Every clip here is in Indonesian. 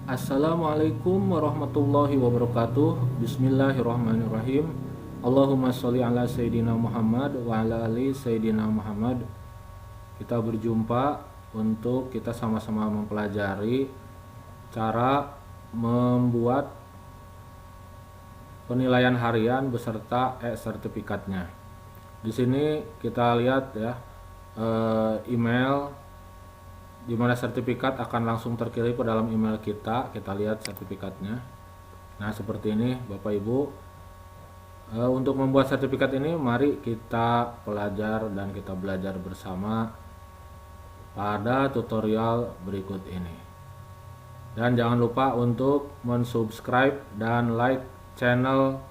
Assalamualaikum warahmatullahi wabarakatuh. Bismillahirrahmanirrahim. Allahumma sholli ala Sayyidina Muhammad wa ala ali Sayyidina Muhammad. Kita berjumpa untuk kita sama-sama mempelajari cara membuat penilaian harian beserta e-sertifikatnya. Di sini kita lihat ya, email di mana sertifikat akan langsung terkirim ke dalam email kita. Kita lihat sertifikatnya. Nah, seperti ini Bapak Ibu. Untuk membuat sertifikat ini, mari kita belajar dan kita belajar bersama pada tutorial berikut ini. Dan jangan lupa untuk mensubscribe dan like channel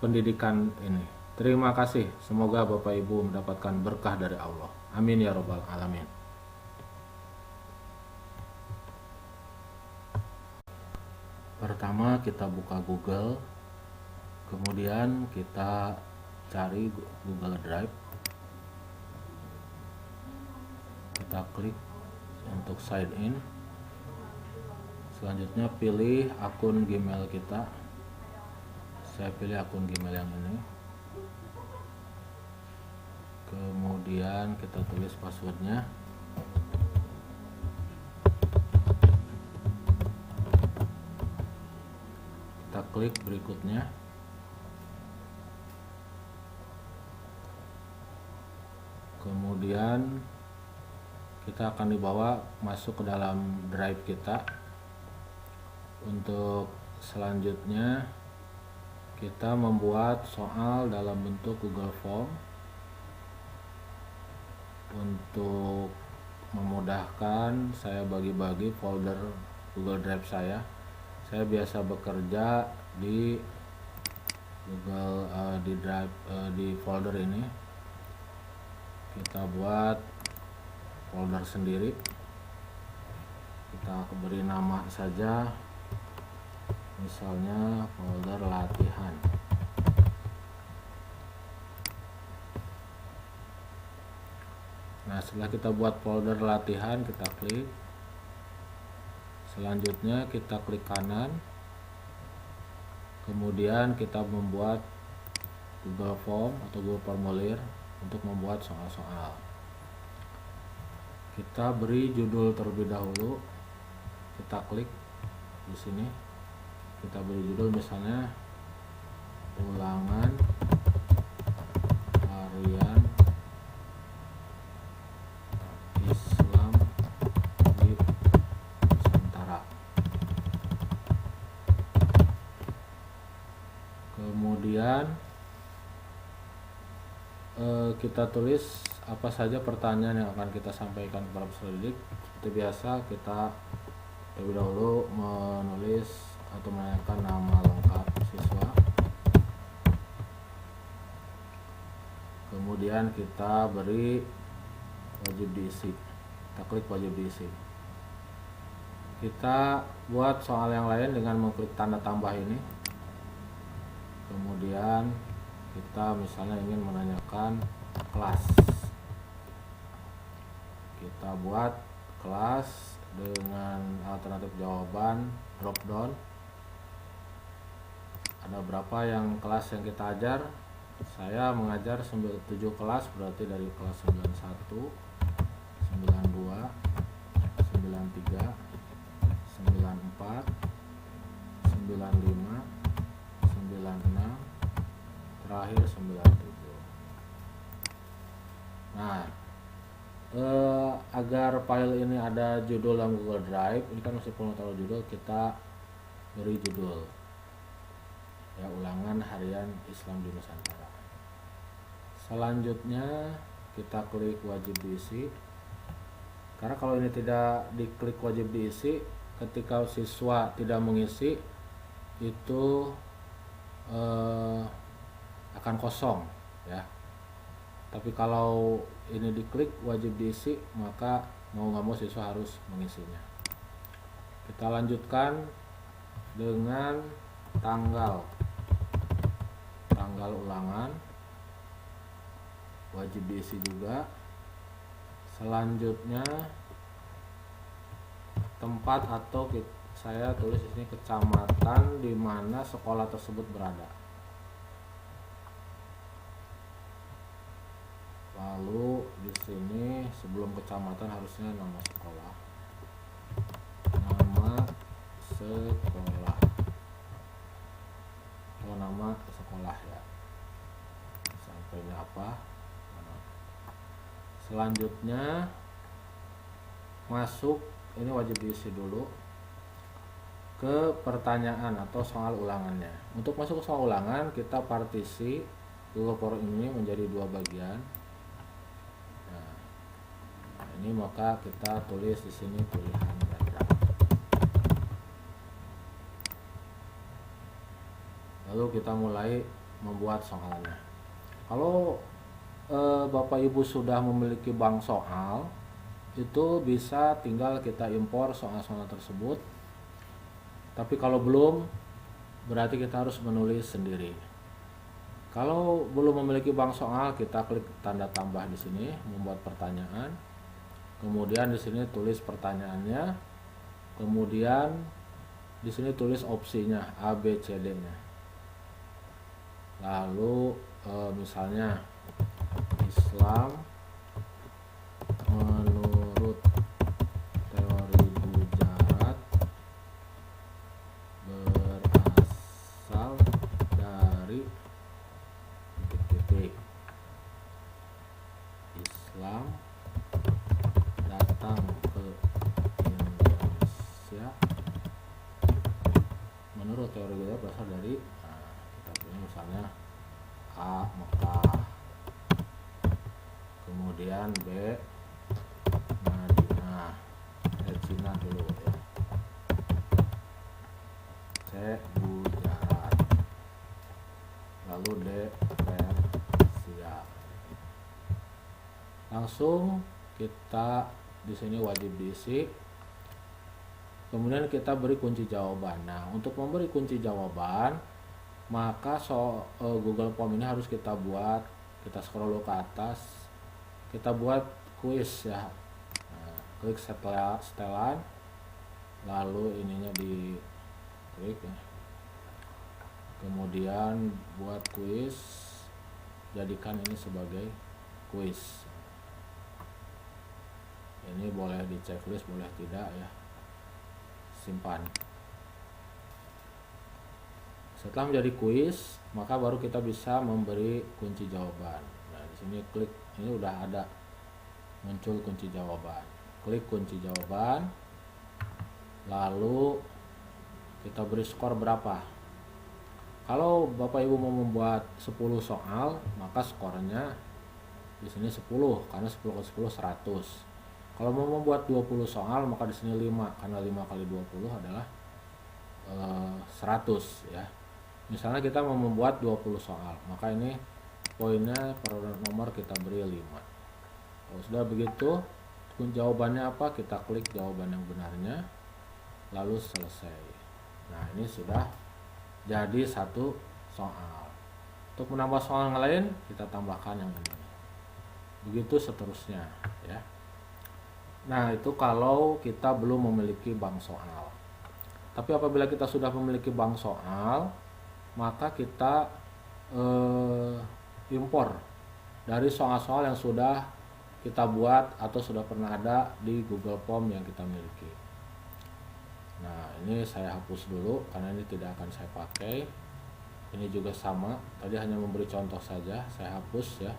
pendidikan ini. Terima kasih. Semoga Bapak Ibu mendapatkan berkah dari Allah. Amin ya robbal alamin. Pertama kita buka Google, kemudian kita cari Google Drive, kita klik untuk sign in, selanjutnya pilih akun Gmail kita. Saya pilih akun Gmail yang ini, kemudian kita tulis passwordnya. Kita klik berikutnya. Kemudian kita akan dibawa masuk ke dalam drive kita. Untuk selanjutnya kita membuat soal dalam bentuk Google Form. Untuk memudahkan, saya bagi-bagi folder Google Drive saya. Saya biasa bekerja di Google di Drive di folder ini. Kita buat folder sendiri. Kita beri nama saja, misalnya folder latihan. Nah, setelah kita buat folder latihan, kita klik. Selanjutnya kita klik kanan, kemudian kita membuat Google Form atau Google Formulir untuk membuat soal-soal. Kita beri judul terlebih dahulu. Kita klik di sini. Kita beri judul misalnya ulangan harian Islam di Nusantara. Kemudian kita tulis apa saja pertanyaan yang akan kita sampaikan kepada peserta didik. Seperti biasa, kita terlebih dahulu menulis atau menanyakan nama lengkap siswa. Kemudian kita beri wajib diisi. Kita klik wajib diisi. Kita buat soal yang lain dengan mengklik tanda tambah ini. Kemudian kita misalnya ingin menanyakan kelas. Kita buat kelas dengan alternatif jawaban drop down. Ada berapa yang kelas yang kita ajar? Saya mengajar 7 kelas, berarti dari kelas 91, 92, 93, 94, 95, 96, terakhir 97. Nah, agar file ini ada judul dalam Google Drive, ini kan masih perlu taruh judul, kita beri judul ya, ulangan harian Islam di Nusantara. Selanjutnya kita klik wajib diisi. Karena kalau ini tidak diklik wajib diisi, ketika siswa tidak mengisi itu akan kosong ya. Tapi kalau ini diklik wajib diisi, maka mau nggak mau siswa harus mengisinya. Kita lanjutkan dengan tanggal ulangan, wajib diisi juga. Selanjutnya tempat atau saya tulis di sini kecamatan di mana sekolah tersebut berada. Lalu di sini sebelum kecamatan harusnya nama sekolah. Nama sekolah. Oh, nama sekolah ya. Sampainya apa? Selanjutnya masuk, ini wajib diisi dulu ke pertanyaan atau soal ulangannya. Untuk masuk ke soal ulangan, kita partisi Google Form ini menjadi dua bagian. Nah, ini maka kita tulis di sini pilihan ganda. Lalu kita mulai membuat soalnya. Kalau Bapak Ibu sudah memiliki bank soal, itu bisa tinggal kita impor soal-soal tersebut. Tapi kalau belum, berarti kita harus menulis sendiri. Kalau belum memiliki bank soal, kita klik tanda tambah di sini, membuat pertanyaan. Kemudian di sini tulis pertanyaannya. Kemudian di sini tulis opsinya A, B, C, D-nya. Lalu misalnya Islam menurut teori Gujarat berasal dari titik-titik. Islam datang ke Indonesia menurut teori Gujarat berasal dari, kita pilih misalnya A, Mekah. Kemudian B, Madinah, Cina dulu ya. C, Gujarat. Lalu D, Persia. Langsung kita di sini wajib diisi. Kemudian kita beri kunci jawaban. Nah, untuk memberi kunci jawaban, maka Google Form ini harus kita buat. Kita scroll ke atas, kita buat kuis ya. Nah, klik setelan, lalu ininya di klik ya. Kemudian buat kuis, jadikan ini sebagai kuis. Ini boleh di checklist, boleh tidak ya. Simpan. Setelah menjadi kuis, maka baru kita bisa memberi kunci jawaban. Nah, di sini klik, ini udah ada muncul kunci jawaban. Klik kunci jawaban. Lalu kita beri skor berapa. Kalau Bapak Ibu mau membuat 10 soal, maka skornya di sini 10, karena 10 kali 10 100. Kalau mau membuat 20 soal, maka di sini 5, karena 5 kali 20 adalah 100 ya. Misalnya kita mau membuat 20 soal, maka ini poinnya per nomor kita beri 5. Kalau sudah begitu, jawabannya apa? Kita klik jawaban yang benarnya, lalu selesai. Nah, ini sudah jadi satu soal. Untuk menambah soal yang lain, kita tambahkan yang ini. Begitu seterusnya ya. Nah, itu kalau kita belum memiliki bank soal. Tapi apabila kita sudah memiliki bank soal, maka kita impor dari soal-soal yang sudah kita buat atau sudah pernah ada di Google Form yang kita miliki. Nah, ini saya hapus dulu karena ini tidak akan saya pakai. Ini juga sama, tadi hanya memberi contoh saja, saya hapus ya,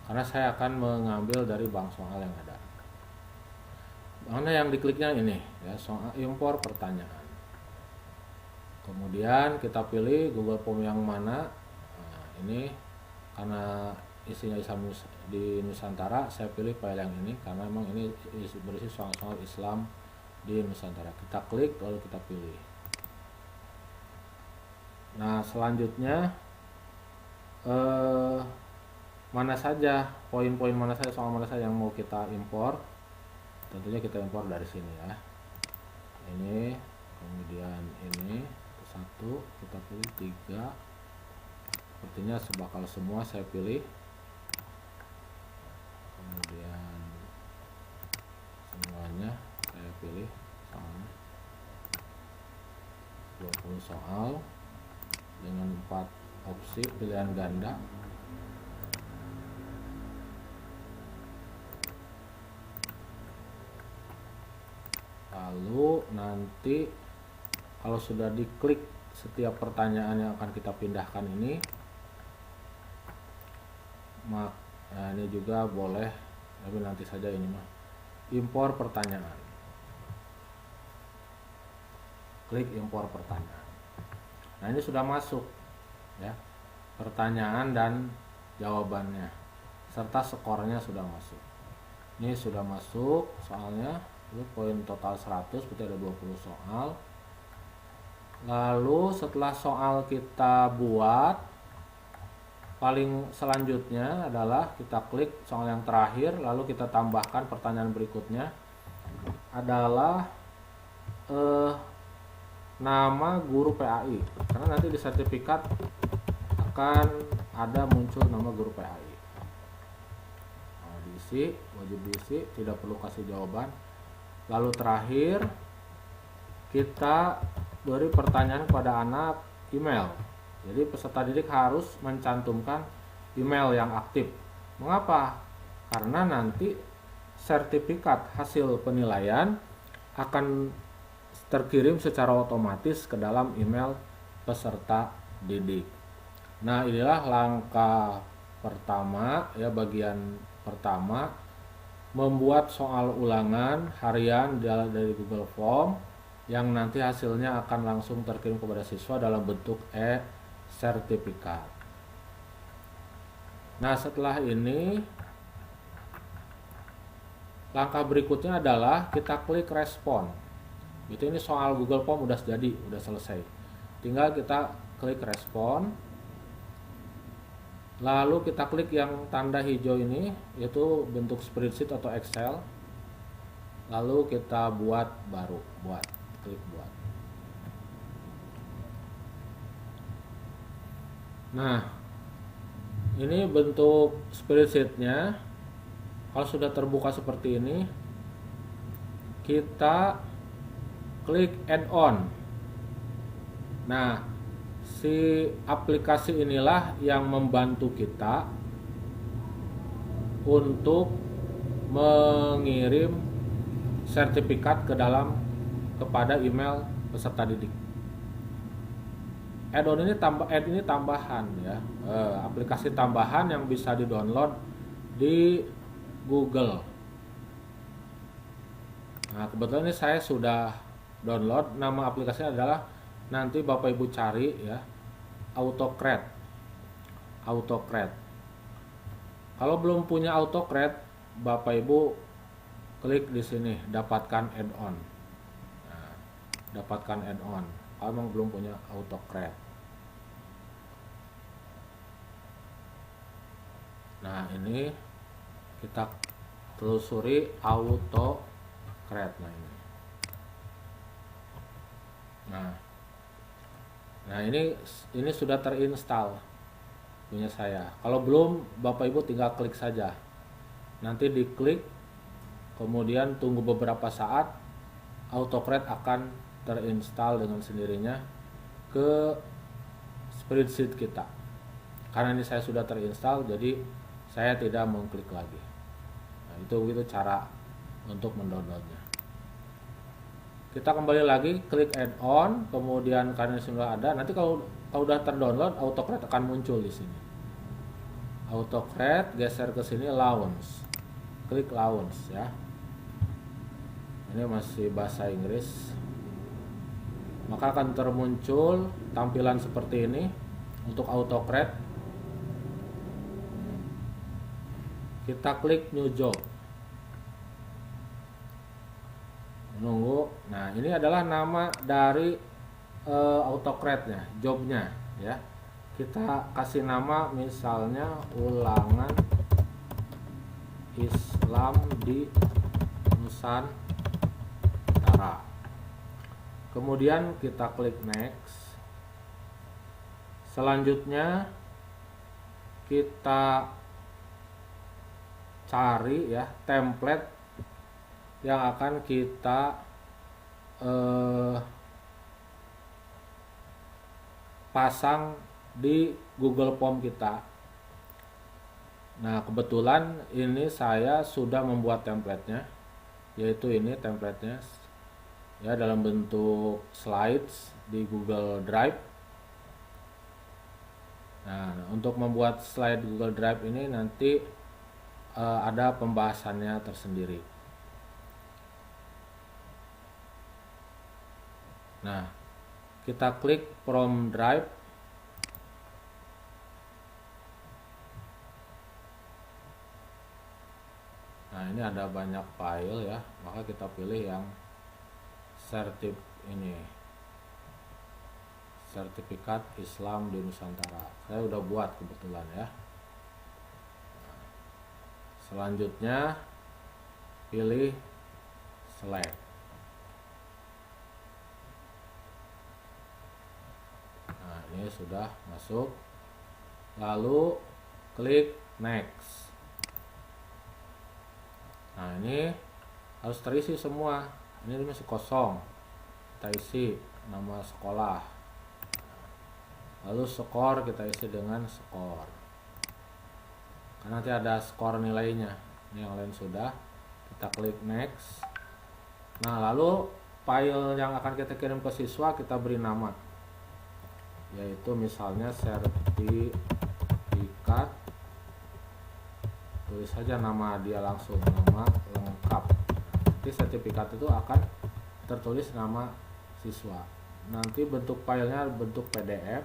karena saya akan mengambil dari bank soal yang ada. Mana yang dikliknya ini ya, soal impor pertanyaan. Kemudian kita pilih Google Form yang mana. Nah, ini karena isinya Islam di Nusantara, saya pilih file yang ini karena memang ini berisi soal-soal Islam di Nusantara. Kita klik lalu kita pilih. Nah, selanjutnya mana saja poin-poin mana saja, soal mana saja yang mau kita impor. Tentunya kita impor dari sini ya. Ini, kemudian ini satu, kita pilih 3. Sepertinya sebakal semua saya pilih. Kemudian semuanya saya pilih soalnya. 20 soal dengan 4 opsi pilihan ganda. Lalu nanti kalau sudah diklik setiap pertanyaan yang akan kita pindahkan ini, nah ini juga boleh, tapi nanti saja ini mah, impor pertanyaan. Klik impor pertanyaan. Nah ini sudah masuk ya, pertanyaan dan jawabannya serta skornya sudah masuk. Ini sudah masuk soalnya, itu poin total 100, berarti ada 20 soal. Lalu setelah soal kita buat, paling selanjutnya adalah kita klik soal yang terakhir, lalu kita tambahkan pertanyaan berikutnya adalah nama guru PAI, karena nanti di sertifikat akan ada muncul nama guru PAI. Nah, diisi, wajib diisi, tidak perlu kasih jawaban. Lalu terakhir kita beri pertanyaan kepada anak email. Jadi peserta didik harus mencantumkan email yang aktif. Mengapa? Karena nanti sertifikat hasil penilaian akan terkirim secara otomatis ke dalam email peserta didik. Nah, inilah langkah pertama ya, bagian pertama, membuat soal ulangan harian dari Google Form yang nanti hasilnya akan langsung terkirim kepada siswa dalam bentuk e-sertifikat. Nah, setelah ini langkah berikutnya adalah kita klik respon. Itu ini soal Google Form udah jadi, udah selesai. Tinggal kita klik respon. Lalu kita klik yang tanda hijau ini, yaitu bentuk spreadsheet atau Excel. Lalu kita buat baru, klik buat. Nah, ini bentuk spreadsheetnya. Kalau sudah terbuka seperti ini, kita klik add-on. Nah, si aplikasi inilah yang membantu kita untuk mengirim sertifikat kepada email peserta didik. Add-on ini tambahan ya, aplikasi tambahan yang bisa di-download di Google. Nah, kebetulan ini saya sudah download. Nama aplikasinya adalah, nanti Bapak Ibu cari ya, AutoCred. Kalau belum punya AutoCred, Bapak Ibu klik di sini, dapatkan add-on. Nah, dapatkan add-on. Kalau memang belum punya AutoCred. Nah, ini kita telusuri AutoCred. Nah, ini sudah terinstall punya saya. Kalau belum, Bapak Ibu tinggal klik saja. Nanti diklik, kemudian tunggu beberapa saat, AutoCred akan terinstall dengan sendirinya ke spreadsheet kita. Karena ini saya sudah terinstall, jadi saya tidak mengklik lagi. Nah, itu cara untuk mendownloadnya. Kita kembali lagi, klik add-on, kemudian karena sudah ada, nanti kalau udah terdownload, AutoCred akan muncul di sini. AutoCred, geser ke sini, launch. Klik launch ya. Ini masih bahasa Inggris. Maka akan termuncul tampilan seperti ini untuk AutoCred. Kita klik new job. Menunggu. Nah, ini adalah nama dari AutoCred-nya, jobnya ya. Kita kasih nama misalnya ulangan Islam di Nusantara. Kemudian kita klik next. Selanjutnya kita cari ya template yang akan kita pasang di Google Form kita. Nah, kebetulan ini saya sudah membuat templatenya, yaitu ini templatenya ya, dalam bentuk slides di Google Drive. Nah, untuk membuat slide Google Drive ini nanti ada pembahasannya tersendiri. Nah, kita klik from Drive. Nah, ini ada banyak file ya, maka kita pilih yang sertifikat Islam di Nusantara. Saya udah buat kebetulan ya. Selanjutnya pilih select. Nah, ini sudah masuk. Lalu klik next. Nah, ini harus terisi semua. Ini masih kosong. Kita isi nama sekolah. Lalu skor kita isi dengan skor. Karena nanti ada skor nilainya. Ini yang lain sudah. Kita klik next. Nah, lalu file yang akan kita kirim ke siswa kita beri nama. Yaitu misalnya sertifikat. Tulis saja nama dia langsung, nama lengkap. Nanti sertifikat itu akan tertulis nama siswa. Nanti bentuk filenya bentuk PDF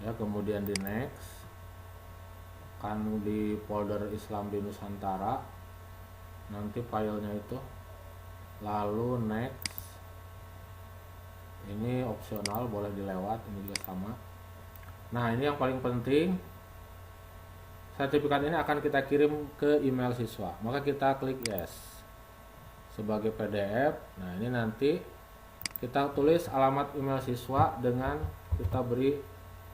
ya, kemudian di next, kan di folder Islam di Nusantara nanti filenya itu, lalu next. Ini opsional, boleh dilewat, ini juga sama. Nah, ini yang paling penting, sertifikat ini akan kita kirim ke email siswa, maka kita klik yes sebagai PDF. Nah, ini nanti kita tulis alamat email siswa dengan kita beri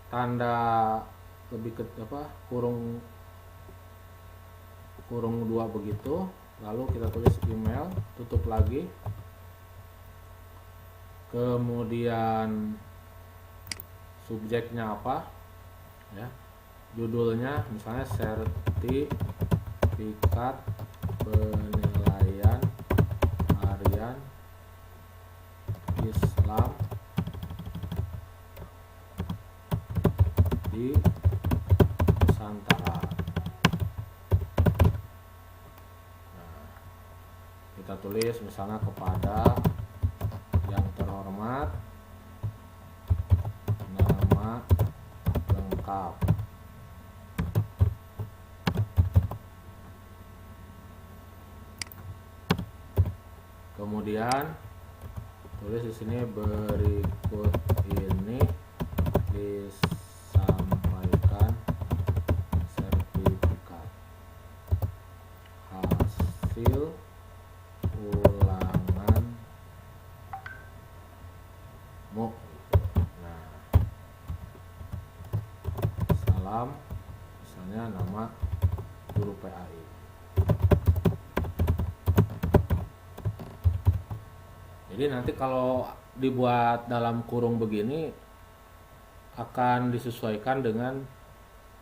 tanda lebih ke kurung 2 begitu, lalu kita tulis email, tutup lagi, kemudian subjeknya apa ya, judulnya misalnya sertifikat penilaian harian Islam di Nusantara. Nah, kita tulis misalnya kepada yang terhormat, nama lengkap. Kemudian tulis di sini berikut ini disampaikan sertifikat hasil ulanganmu. Nah, salam, misalnya nama guru PAI. Jadi nanti kalau dibuat dalam kurung begini akan disesuaikan dengan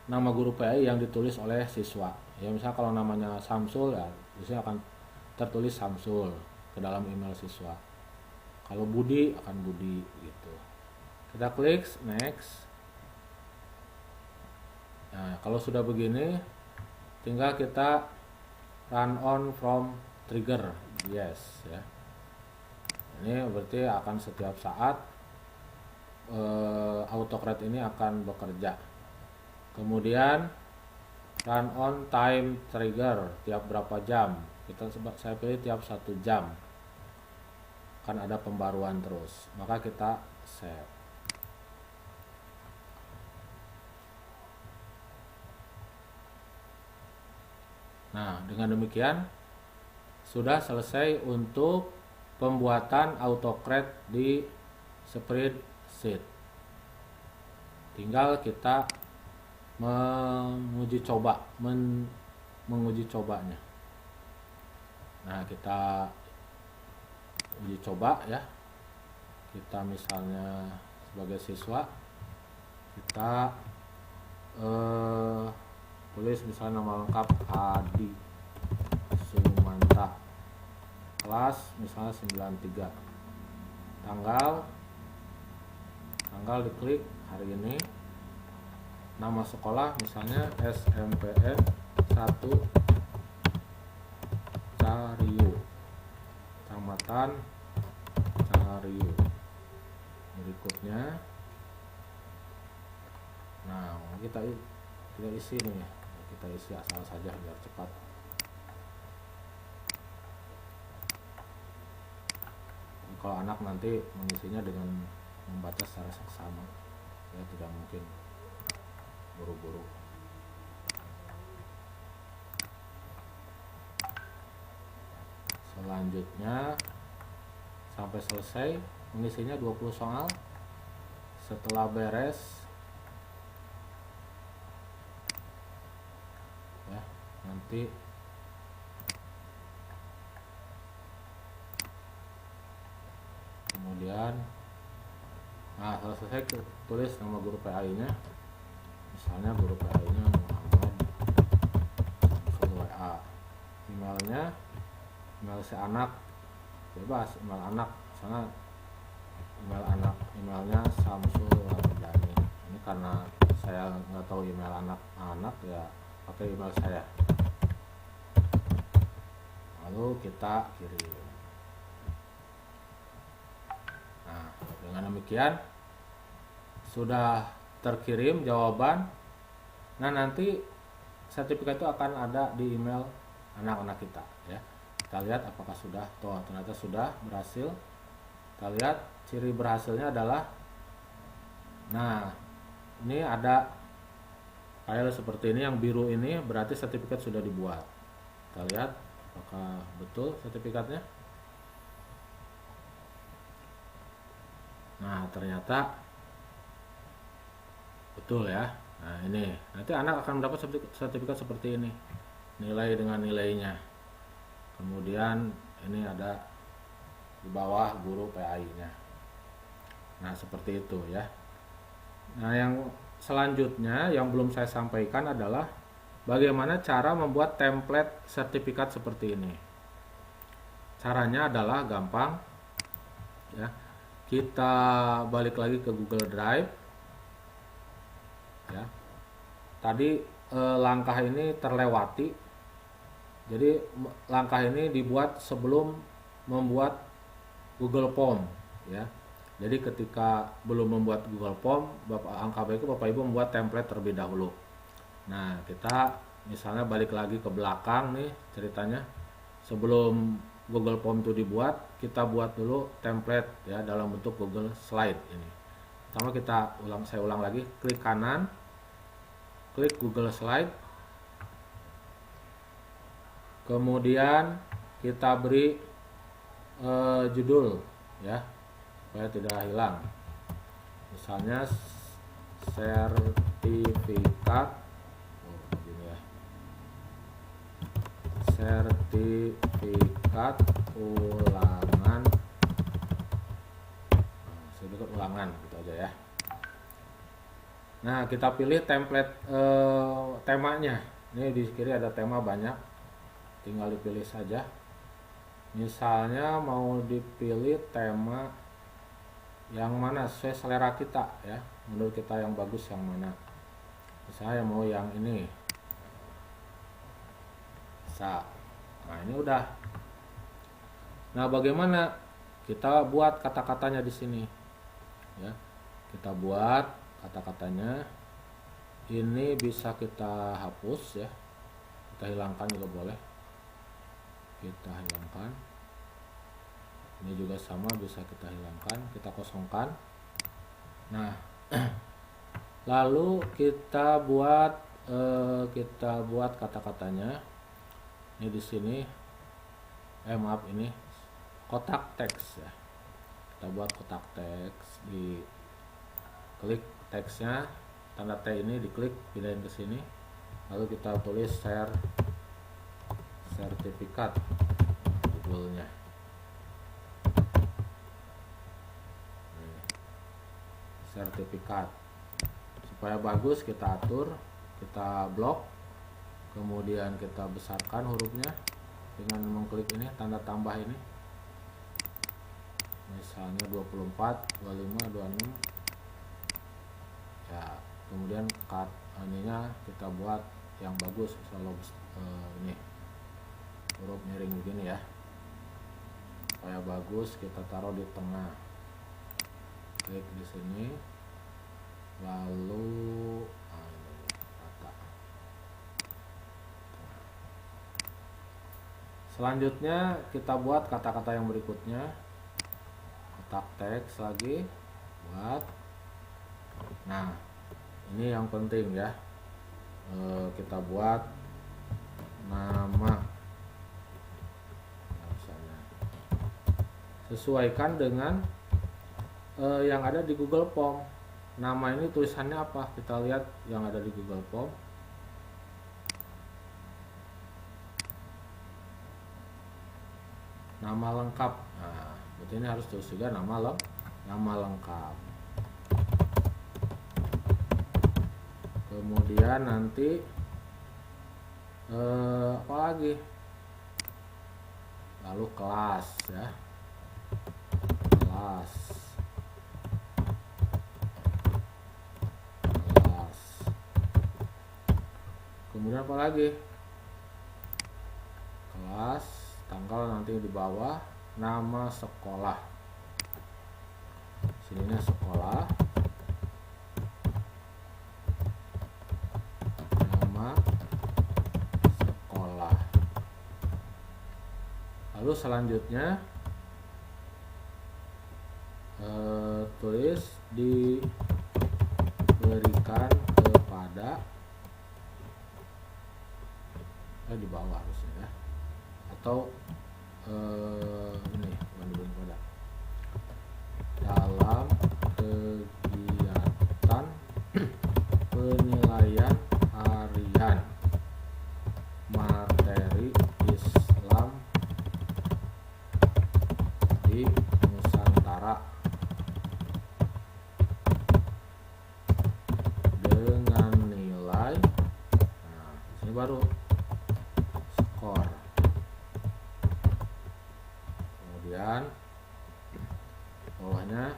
nama guru PAI yang ditulis oleh siswa. Ya, misalnya kalau namanya Samsul ya biasanya akan tertulis Samsul ke dalam email siswa. Kalau Budi akan Budi gitu. Kita klik next. Nah, kalau sudah begini tinggal kita run on from trigger. Yes ya. Ini berarti akan setiap saat autocrate ini akan bekerja. Kemudian run on time trigger, tiap berapa jam. Saya pilih tiap 1 jam. Kan ada pembaruan terus. Maka kita save. Nah, dengan demikian sudah selesai untuk pembuatan autocrate di spreadsheet. Tinggal kita menguji cobanya. Nah, kita uji coba ya. Kita misalnya sebagai siswa kita tulis misalnya nama lengkap Adi Sumanta, kelas misalnya 93, tanggal diklik hari ini, nama sekolah misalnya SMPN 1 Cariu, kecamatan Cariu. Berikutnya, nah kita isi nih, kita isi asal saja biar cepat. Kalau anak nanti mengisinya dengan membaca secara seksama, ya tidak mungkin buru-buru. Selanjutnya sampai selesai mengisinya 20 soal. Setelah beres ya, nanti kemudian selesai tulis nama guru PAI nya, misalnya guru PAI nya Muhammad Samsul WA, emailnya email si anak, bebas email anak, misalnya emailnya Samsul Wardani. Ini karena saya nggak tahu email anak ya pakai email saya, lalu kita kirim. Nah, dengan demikian sudah terkirim jawaban. Nah, nanti sertifikat itu akan ada di email anak-anak kita ya. Kita lihat apakah sudah. Ternyata sudah berhasil. Kita lihat ciri berhasilnya adalah, nah ini ada file seperti ini, yang biru ini berarti sertifikat sudah dibuat. Kita lihat apakah betul sertifikatnya. Nah, ternyata betul ya. Nah, ini nanti anak akan mendapat sertifikat seperti ini, nilai dengan nilainya. Kemudian ini ada di bawah guru PAI-nya. Nah, seperti itu ya. Nah, yang selanjutnya yang belum saya sampaikan adalah bagaimana cara membuat template sertifikat seperti ini. Caranya adalah gampang ya. Kita balik lagi ke Google Drive ya. Tadi langkah ini terlewati. Jadi langkah ini dibuat sebelum membuat Google Form ya. Jadi ketika belum membuat Google Form, Bapak Ibu membuat template terlebih dahulu. Nah, kita misalnya balik lagi ke belakang nih ceritanya. Sebelum Google Form itu dibuat, kita buat dulu template ya dalam bentuk Google Slide ini. Pertama saya ulang lagi, klik kanan, klik Google Slide. Kemudian kita beri judul ya, supaya tidak hilang. Misalnya sertifikat sertifikat ulangan, gitu aja ya. Nah, kita pilih template temanya. Ini di kiri ada tema banyak, tinggal dipilih saja. Misalnya mau dipilih tema yang mana sesuai selera kita ya, menurut kita yang bagus yang mana. Misalnya mau yang ini. Nah, ini udah. Nah, bagaimana kita buat kata-katanya di sini ya. Kita buat kata-katanya. Ini bisa kita hapus ya. Kita hilangkan juga boleh. Kita hilangkan. Ini juga sama, bisa kita hilangkan, kita kosongkan. Nah, lalu kita buat kata-katanya. Ini di sini, ini kotak teks ya. Kita buat kotak teks, di klik teksnya, tanda T ini diklik, pindahin ke sini, lalu kita tulis sertifikat judulnya. sertifikat. Supaya bagus kita atur, kita blok, kemudian kita besarkan hurufnya dengan mengklik ini tanda tambah ini, misalnya 24, 25, 26 ya. Kemudian cut ininya kita buat yang bagus, selalu ini huruf miring begini ya, supaya bagus. Kita taruh di tengah, klik di sini, lalu rata. Selanjutnya kita buat kata-kata yang berikutnya, kotak teks lagi buat. Nah ini yang penting ya, kita buat nama, misalnya sesuaikan dengan yang ada di Google Form. Nama ini tulisannya apa? Kita lihat yang ada di Google Form. Nama lengkap. Nah, berarti ini harus tulis juga nama lengkap. Kemudian nanti apa lagi? Lalu kelas ya. Kelas. Kemudian apa lagi? Kelas, tanggal nanti di bawah, nama sekolah. Sininya sekolah. Nama sekolah. Lalu selanjutnya tulis diberikan kepada di bawah harusnya ya, atau ini bukan diberikan kepada, dalam kegiatan penilaian harian materi Islam di Nusantara dengan nilai, nah ini baru skor. Kemudian bawahnya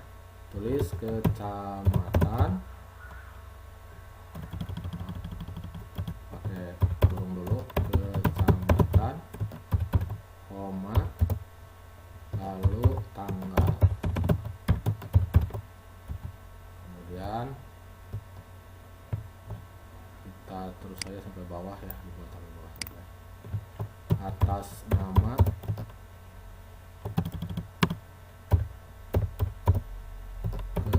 tulis kecamatan, pakai kurung dulu, kecamatan, koma, lalu tanggal. Kemudian kita terus saja sampai bawah ya, dibuat sampai bawah sampai atas nama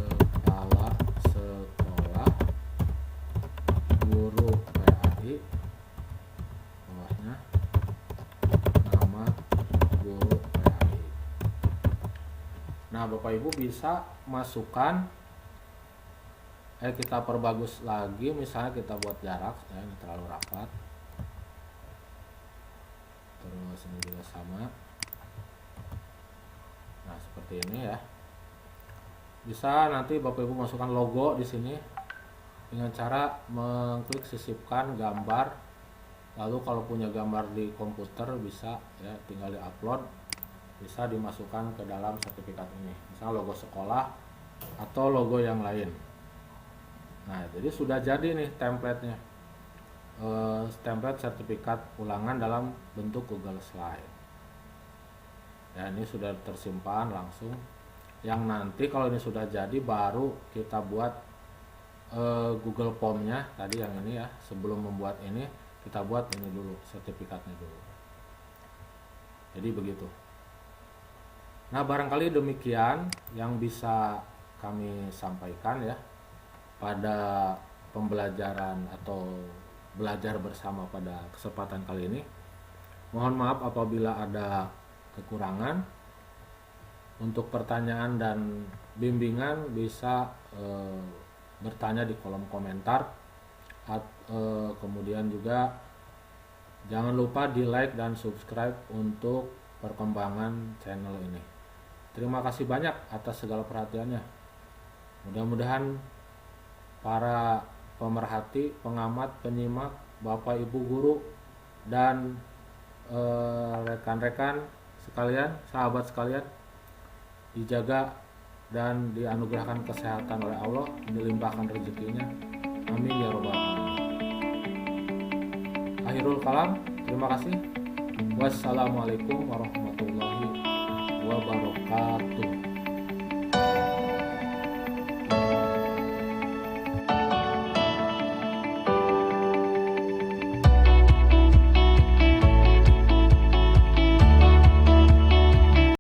kepala sekolah, guru PAI, bawahnya nama guru PAI. Nah Bapak Ibu bisa masukkan, kita perbagus lagi, misalnya kita buat jarak ya, ini terlalu rapat, terus ini juga sama. Nah seperti ini ya. Bisa nanti Bapak Ibu masukkan logo di sini dengan cara mengklik sisipkan gambar. Lalu kalau punya gambar di komputer bisa ya, tinggal di-upload, bisa dimasukkan ke dalam sertifikat ini, misalnya logo sekolah atau logo yang lain. Nah jadi sudah jadi nih template-nya, template sertifikat ulangan dalam bentuk Google Slide ya. Ini sudah tersimpan langsung. Yang nanti kalau ini sudah jadi baru kita buat Google Form-nya tadi yang ini ya. Sebelum membuat ini kita buat ini dulu, sertifikatnya dulu. Jadi begitu. Nah barangkali demikian yang bisa kami sampaikan ya pada pembelajaran atau belajar bersama pada kesempatan kali ini. Mohon maaf apabila ada kekurangan. Untuk pertanyaan dan bimbingan bisa bertanya di kolom komentar. Kemudian juga jangan lupa di like dan subscribe untuk perkembangan channel ini. Terima kasih banyak atas segala perhatiannya. Mudah-mudahan para pemerhati, pengamat, penyimak, Bapak Ibu guru dan rekan-rekan sekalian, sahabat sekalian, dijaga dan dianugerahkan kesehatan oleh Allah, dilimpahkan rezekinya. Amin ya robbal alamin. Akhirul kalam, terima kasih. Wassalamualaikum warahmatullahi wabarakatuh.